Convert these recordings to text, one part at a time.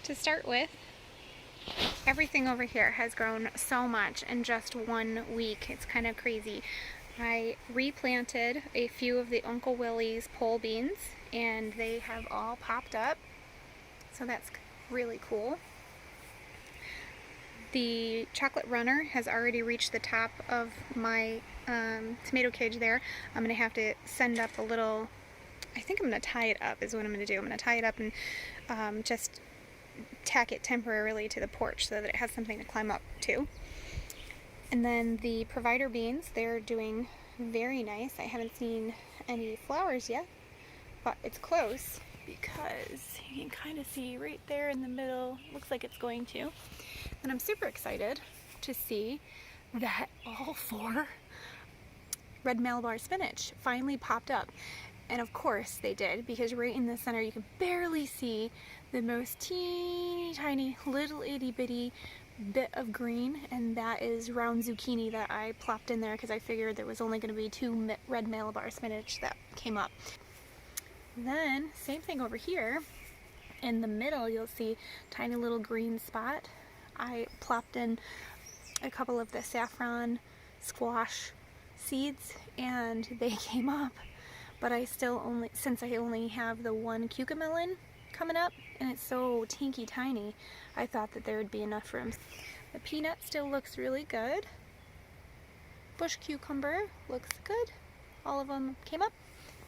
To start with, everything over here has grown so much in just 1 week. It's kind of crazy. I replanted a few of the Uncle Willie's pole beans and they have all popped up. So that's really cool. The chocolate runner has already reached the top of my tomato cage there. I'm going to have to send up a little, I think I'm going to tie it up is what I'm going to do. I'm going to tie it up and just tack it temporarily to the porch so that it has something to climb up to. And then the provider beans, they're doing very nice. I haven't seen any flowers yet, but it's close because you can kind of see right there in the middle, looks like it's going to. And I'm super excited to see that all 4 red Malabar spinach finally popped up. And of course they did, because right in the center you can barely see the most teeny tiny little itty bitty bit of green, and that is round zucchini that I plopped in there because I figured there was only going to be 2 red Malabar spinach that came up. Then same thing over here in the middle, you'll see tiny little green spot. I plopped in a couple of the saffron squash seeds and they came up. But I still since I only have the 1 cucamelon coming up and it's so tinky tiny, I thought that there would be enough room. The peanut still looks really good. Bush cucumber looks good. All of them came up.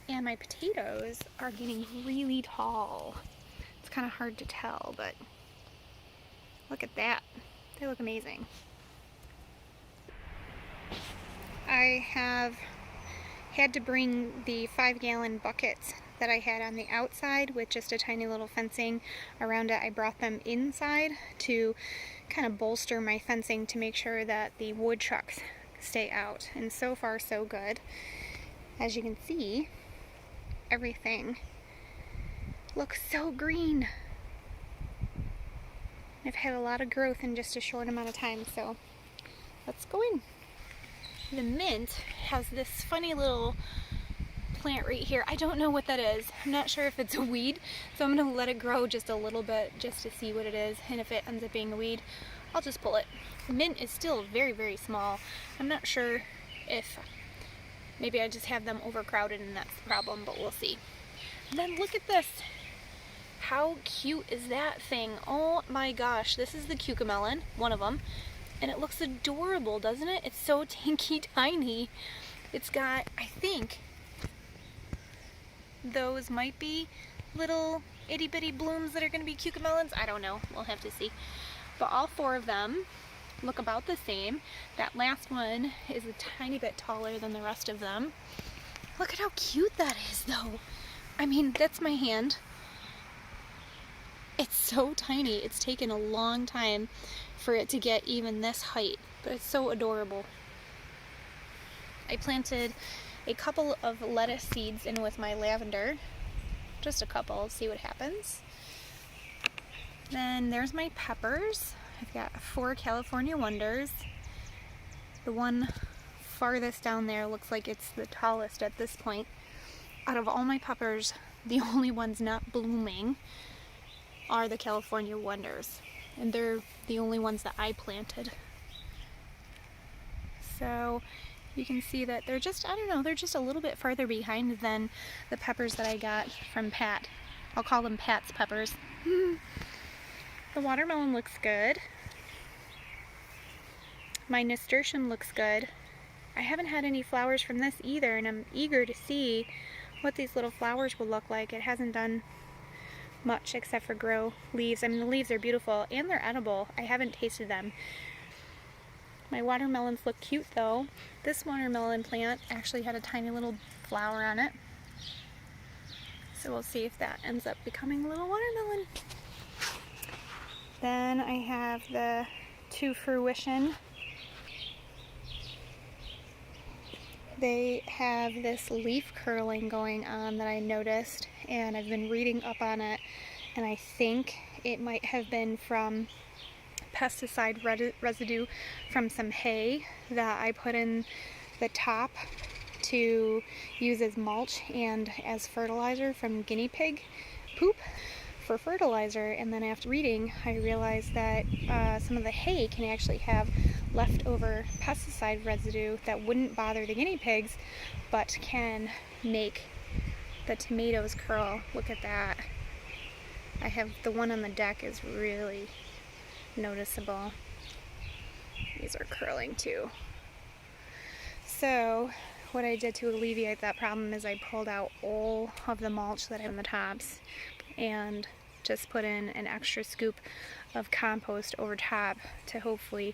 And my potatoes are getting really tall. It's kind of hard to tell, but look at that. They look amazing. I have had to bring the 5-gallon buckets that I had on the outside with just a tiny little fencing around it. I brought them inside to kind of bolster my fencing to make sure that the wood trucks stay out. And so far so good. As you can see, everything looks so green. I've had a lot of growth in just a short amount of time, so let's go in. The mint has this funny little plant right here. I don't know what that is. I'm not sure if it's a weed, so I'm going to let it grow just a little bit just to see what it is, and if it ends up being a weed, I'll just pull it. The mint is still very, very small. I'm not sure if maybe I just have them overcrowded and that's the problem, but we'll see. And then look at this. How cute is that thing? Oh my gosh, this is the cucamelon, one of them. And it looks adorable, doesn't it? It's so tinky tiny. It's got, I think, those might be little itty bitty blooms that are going to be cucamelons. I don't know. We'll have to see. But all 4 of them look about the same. That last one is a tiny bit taller than the rest of them. Look at how cute that is, though. I mean, that's my hand. It's so tiny. It's taken a long time for it to get even this height, but it's so adorable. I planted a couple of lettuce seeds in with my lavender, just a couple, see what happens. Then there's my peppers. I've got 4 California Wonders. The one farthest down there looks like it's the tallest at this point. Out of all my peppers, the only ones not blooming are the California Wonders. And they're the only ones that I planted. So you can see that they're just, I don't know, they're just a little bit farther behind than the peppers that I got from Pat. I'll call them Pat's peppers. The watermelon looks good. My nasturtium looks good. I haven't had any flowers from this either, and I'm eager to see what these little flowers will look like. It hasn't done much except for grow leaves. I mean, the leaves are beautiful and they're edible. I haven't tasted them. My watermelons look cute though. This watermelon plant actually had a tiny little flower on it. So we'll see if that ends up becoming a little watermelon. Then I have the 2 fruition. They have this leaf curling going on that I noticed, and I've been reading up on it, and I think it might have been from pesticide residue from some hay that I put in the top to use as mulch and as fertilizer from guinea pig poop for fertilizer, and then after reading I realized that some of the hay can actually have leftover pesticide residue that wouldn't bother the guinea pigs but can make the tomatoes curl. Look at that. I have the one on the deck is really noticeable. These are curling too. So what I did to alleviate that problem is I pulled out all of the mulch that I have in the tops and just put in an extra scoop of compost over top to hopefully,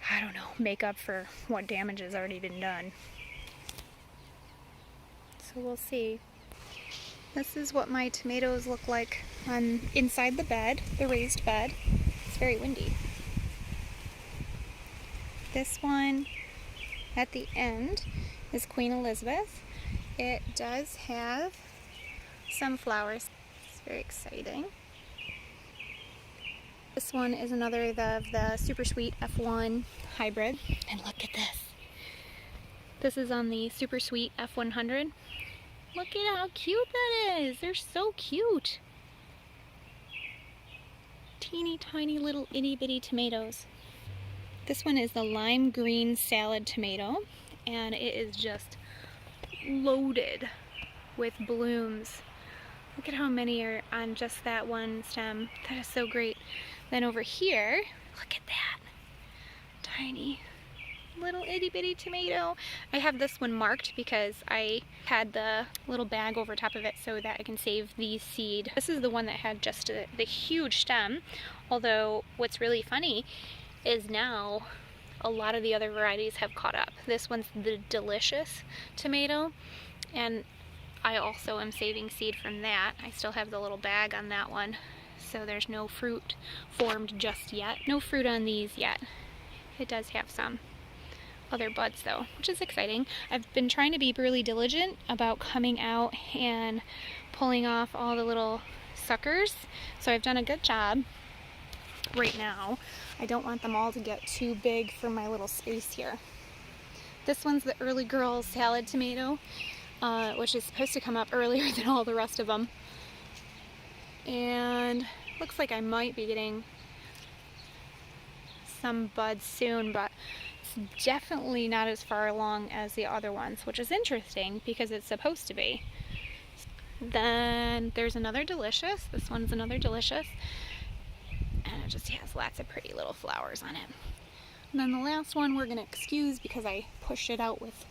I don't know, make up for what damage has already been done. So we'll see. This is what my tomatoes look like inside the bed, the raised bed. It's very windy. This one at the end is Queen Elizabeth. It does have some flowers. It's very exciting. This one is another of the super sweet F1 hybrid. And look at this. This is on the super sweet F100. Look at how cute that is. They're so cute. Teeny tiny little itty bitty tomatoes. This one is the lime green salad tomato, and it is just loaded with blooms. Look at how many are on just that one stem. That is so great. Then over here, look at that. Tiny little itty bitty tomato. I have this one marked because I had the little bag over top of it so that I can save the seed. This is the one that had just the huge stem, although what's really funny is now a lot of the other varieties have caught up. This one's the delicious tomato, and I also am saving seed from that. I still have the little bag on that one, so there's no fruit formed just yet. No fruit on these yet. It does have some other buds though, which is exciting. I've been trying to be really diligent about coming out and pulling off all the little suckers, so I've done a good job. Right now, I don't want them all to get too big for my little space here. This one's the early girl salad tomato, which is supposed to come up earlier than all the rest of them. And looks like I might be getting some buds soon, but it's definitely not as far along as the other ones, which is interesting because it's supposed to be. Then there's another delicious. This one's another delicious. And it just has lots of pretty little flowers on it. And then the last one we're going to excuse because I pushed it out with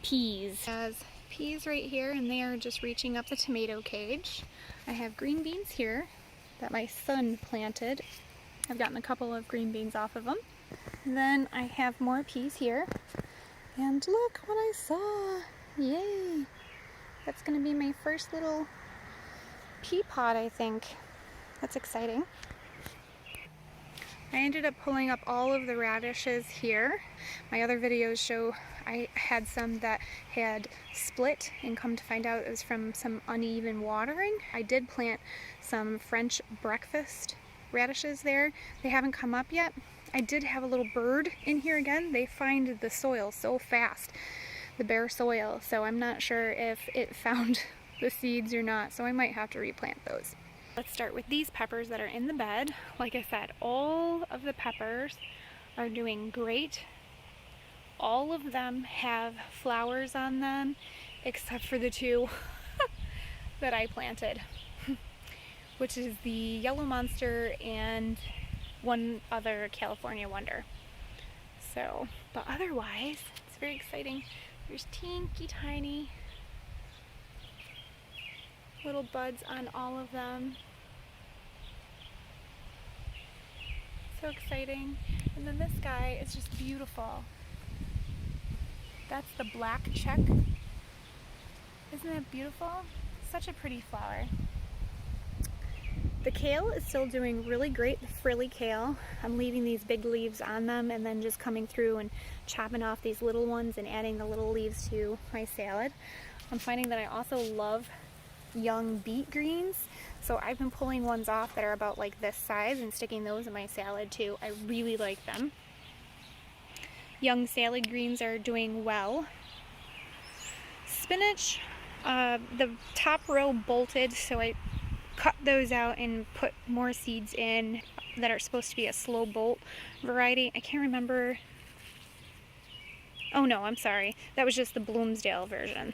peas. It has peas right here, and they are just reaching up the tomato cage. I have green beans here that my son planted. I've gotten a couple of green beans off of them. And then I have more peas here. And look what I saw! Yay! That's going to be my first little pea pod, I think. That's exciting. I ended up pulling up all of the radishes here. My other videos show I had some that had split, and come to find out it was from some uneven watering. I did plant some French breakfast radishes there. They haven't come up yet. I did have a little bird in here again. They find the soil so fast, the bare soil, so I'm not sure if it found the seeds or not, so I might have to replant those. Let's start with these peppers that are in the bed. Like I said, all of the peppers are doing great. All of them have flowers on them, except for the two that I planted, which is the Yellow Monster and one other California Wonder. So, but otherwise, it's very exciting. There's teeny tiny little buds on all of them. So exciting. And then this guy is just beautiful. That's the black check. Isn't that beautiful? Such a pretty flower. The kale is still doing really great, the frilly kale. I'm leaving these big leaves on them and then just coming through and chopping off these little ones and adding the little leaves to my salad. I'm finding that I also love young beet greens, so I've been pulling ones off that are about like this size and sticking those in my salad too. I really like them. Young salad greens are doing well. Spinach, the top row bolted, so I cut those out and put more seeds in that are supposed to be a slow bolt variety. I can't remember. Oh no, I'm sorry. That was just the Bloomsdale version.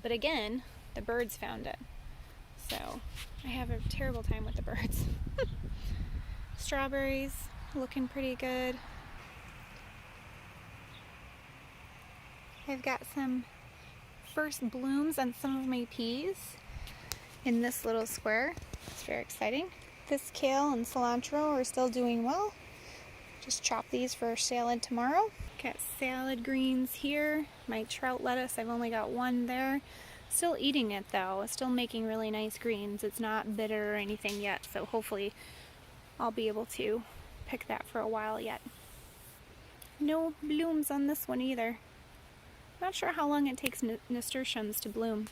But again, the birds found it. So I have a terrible time with the birds. Strawberries looking pretty good. I've got some first blooms on some of my peas in this little square. It's very exciting. This kale and cilantro are still doing well. Just chop these for salad tomorrow. Got salad greens here. My trout lettuce, I've only got one there. Still eating it though. It's still making really nice greens. It's not bitter or anything yet, so hopefully I'll be able to pick that for a while yet. No blooms on this one either. Not sure how long it takes nasturtiums to bloom.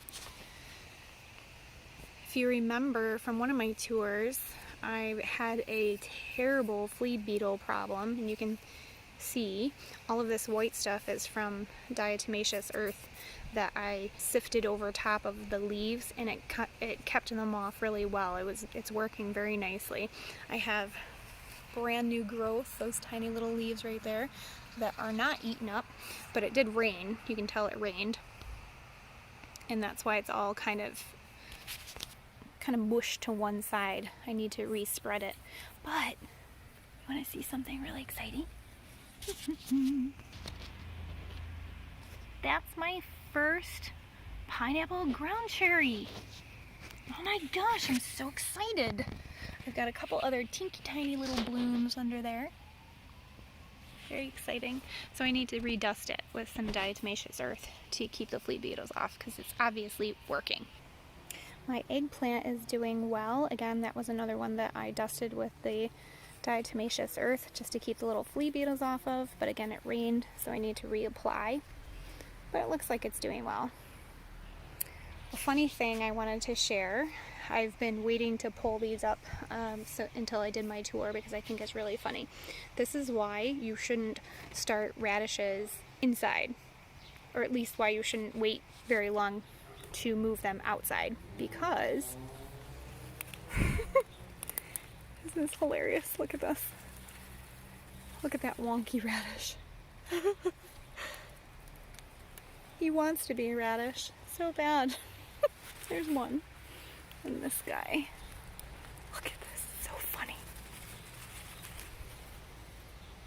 If you remember from one of my tours, I had a terrible flea beetle problem, and you can see all of this white stuff is from diatomaceous earth that I sifted over top of the leaves, and it kept them off really well. It's working very nicely. I have brand new growth, those tiny little leaves right there that are not eaten up, but it did rain. You can tell it rained, and that's why it's all kind of mushed to one side. I need to respread it. But you want to see something really exciting? That's my first pineapple ground cherry. Oh my gosh, I'm so excited. I've got a couple other teeny tiny little blooms under there. Very exciting. So I need to redust it with some diatomaceous earth to keep the flea beetles off, because it's obviously working. My eggplant is doing well. Again, that was another one that I dusted with the diatomaceous earth just to keep the little flea beetles off of, but again it rained, so I need to reapply. But it looks like it's doing well. A funny thing I wanted to share, I've been waiting to pull these up until I did my tour, because I think it's really funny. This is why you shouldn't start radishes inside, or at least why you shouldn't wait very long to move them outside, because this is hilarious. Look at this. Look at that wonky radish. He wants to be a radish so bad. There's one. And this guy. Look at this. So funny.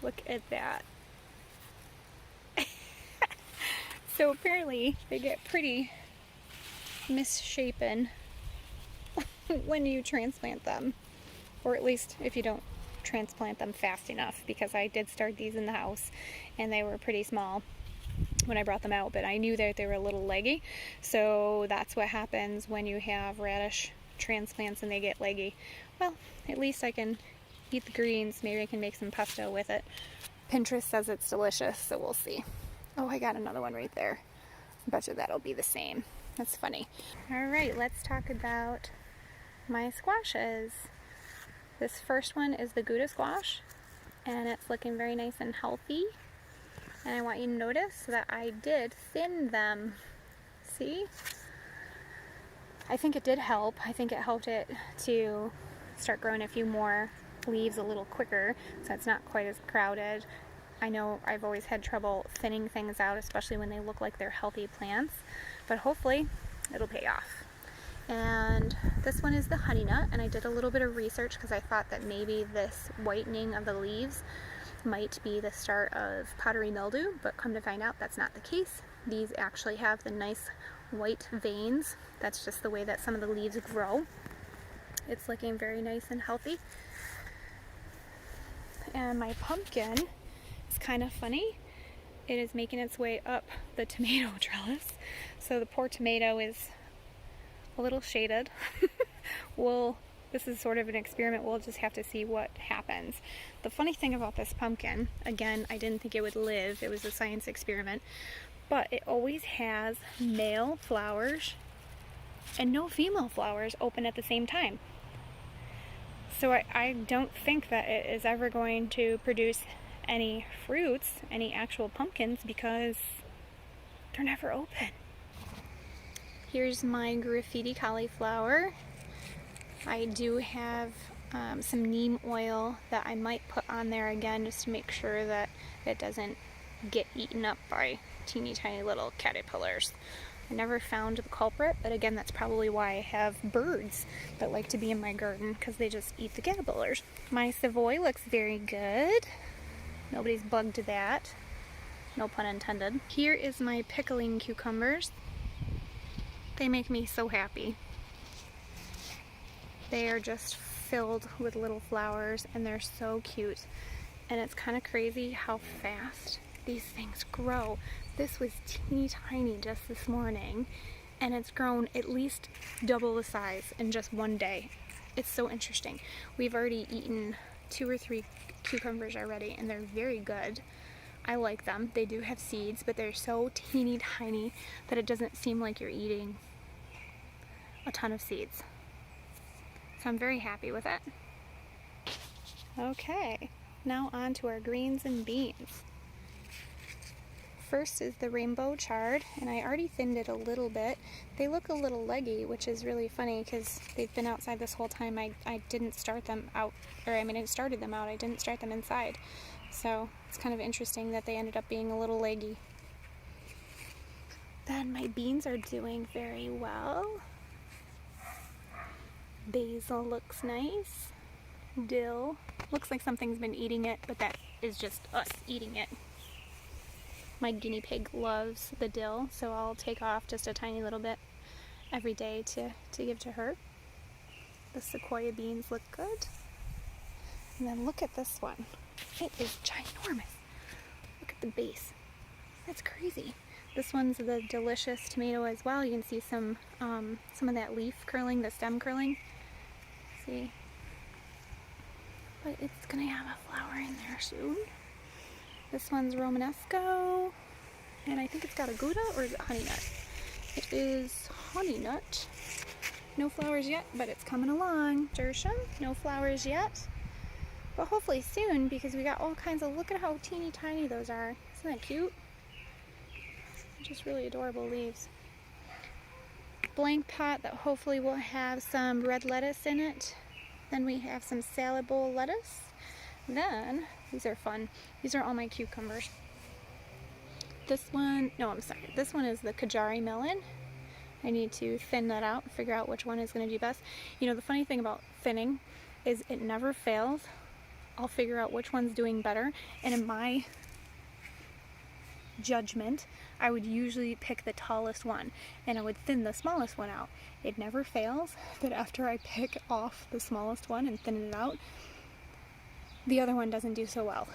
Look at that. So apparently they get pretty misshapen when you transplant them. Or at least if you don't transplant them fast enough, because I did start these in the house and they were pretty small when I brought them out, but I knew that they were a little leggy. So that's what happens when you have radish transplants and they get leggy. Well, at least I can eat the greens. Maybe I can make some pesto with it. Pinterest says it's delicious, so we'll see. Oh, I got another one right there. I bet you that'll be the same. That's funny. Alright, let's talk about my squashes. This first one is the Gouda squash, and it's looking very nice and healthy. And I want you to notice that I did thin them. See? I think it did help. I think it helped it to start growing a few more leaves a little quicker, so it's not quite as crowded. I know I've always had trouble thinning things out, especially when they look like they're healthy plants, but hopefully it'll pay off. And this one is the honey nut, and I did a little bit of research because I thought that maybe this whitening of the leaves might be the start of powdery mildew, but come to find out that's not the case. These actually have the nice white veins. That's just the way that some of the leaves grow. It's looking very nice and healthy. And my pumpkin is kind of funny. It is making its way up the tomato trellis. So the poor tomato is a little shaded. This is sort of an experiment. We'll just have to see what happens. The funny thing about this pumpkin, again, I didn't think it would live. It was a science experiment. But it always has male flowers and no female flowers open at the same time. So I don't think that it is ever going to produce any fruits, any actual pumpkins, because they're never open. Here's my graffiti cauliflower. I do have some neem oil that I might put on there again just to make sure that it doesn't get eaten up by teeny tiny little caterpillars. I never found the culprit, but again, that's probably why I have birds that like to be in my garden, because they just eat the caterpillars. My Savoy looks very good. Nobody's bugged that. No pun intended. Here is my pickling cucumbers. They make me so happy. They are just filled with little flowers and they're so cute. And it's kind of crazy how fast these things grow. This was teeny tiny just this morning and it's grown at least double the size in just one day. It's so interesting. We've already eaten 2 or 3 cucumbers already and they're very good. I like them. They do have seeds, but they're so teeny tiny that it doesn't seem like you're eating a ton of seeds. So I'm very happy with it. Okay, now on to our greens and beans. First is the rainbow chard, and I already thinned it a little bit. They look a little leggy, which is really funny because they've been outside this whole time. I didn't start them out, or I mean I started them out, I didn't start them inside. So it's kind of interesting that they ended up being a little leggy. Then my beans are doing very well. Basil looks nice. Dill. Looks like something's been eating it, but that is just us eating it. My guinea pig loves the dill, so I'll take off just a tiny little bit every day to give to her. The sequoia beans look good. And then look at this one. It is ginormous. Look at the base. That's crazy. This one's the delicious tomato as well. You can see some of that leaf curling, the stem curling. See? But it's gonna have a flower in there soon. This one's Romanesco, and I think it's got a Gouda, or is it honey nut? It is honey nut. No flowers yet, but it's coming along. Nasturtium, no flowers yet, but hopefully soon, because we got all kinds of, look at how teeny tiny those are. Isn't that cute? Just really adorable leaves. Blank pot that hopefully will have some red lettuce in it. Then we have some salad bowl lettuce. Then, these are fun. These are all my cucumbers. This one, no, I'm sorry. This one is the Kajari melon. I need to thin that out, figure out which one is going to do best. You know, the funny thing about thinning is it never fails. I'll figure out which one's doing better. And in my judgment, I would usually pick the tallest one and I would thin the smallest one out. It never fails, but after I pick off the smallest one and thin it out, the other one doesn't do so well.